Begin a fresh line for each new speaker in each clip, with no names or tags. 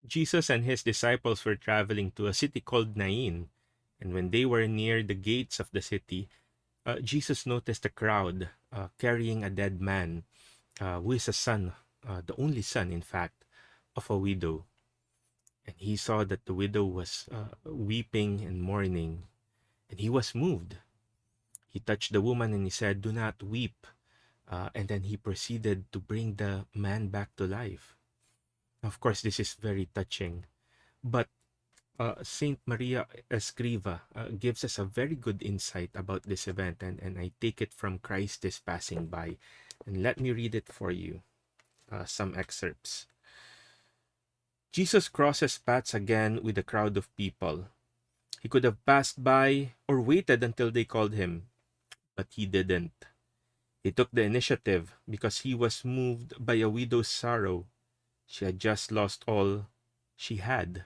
Jesus and his disciples were traveling to a city called Nain, and when they were near the gates of the city, Jesus noticed a crowd carrying a dead man who is a son, the only son, in fact, of a widow. And he saw that the widow was weeping and mourning, and he was moved. He touched the woman and he said, "Do not weep." And then he proceeded to bring the man back to life. Of course, this is very touching. But Saint Maria Escriva gives us a very good insight about this event, and I take it from Christ is passing by. And let me read it for you, some excerpts. Jesus crosses paths again with a crowd of people. He could have passed by or waited until they called him, but he didn't. He took the initiative because he was moved by a widow's sorrow. She had just lost all she had,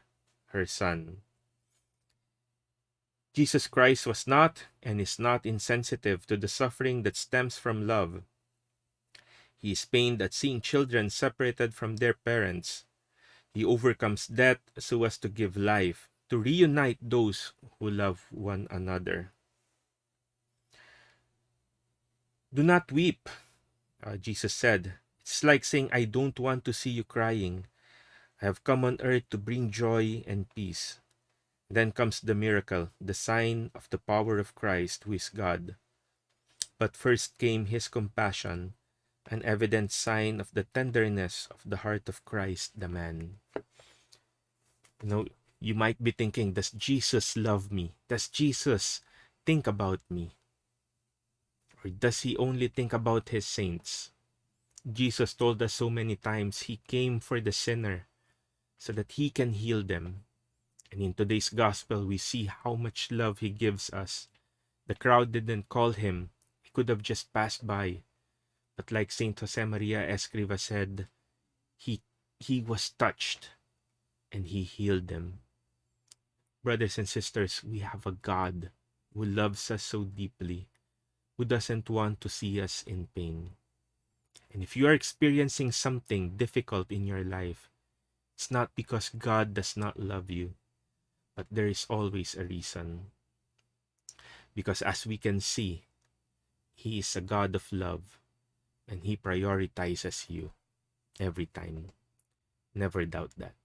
her son. Jesus Christ was not and is not insensitive to the suffering that stems from love. He is pained at seeing children separated from their parents. He overcomes death so as to give life, to reunite those who love one another. Do not weep, Jesus said. It's like saying, I don't want to see you crying. I have come on earth to bring joy and peace. Then comes the miracle, the sign of the power of Christ, who is God. But first came his compassion, an evident sign of the tenderness of the heart of Christ, the man. You know, you might be thinking, does Jesus love me? Does Jesus think about me? Or does he only think about his saints? Jesus told us so many times he came for the sinner so that he can heal them. And in today's gospel, we see how much love he gives us. The crowd didn't call him. He could have just passed by. But like Saint Josemaria Escriva said, he was touched and he healed them. Brothers and sisters, we have a God who loves us so deeply, who doesn't want to see us in pain. And if you are experiencing something difficult in your life, it's not because God does not love you, but there is always a reason. Because as we can see, he is a God of love and he prioritizes you every time. Never doubt that.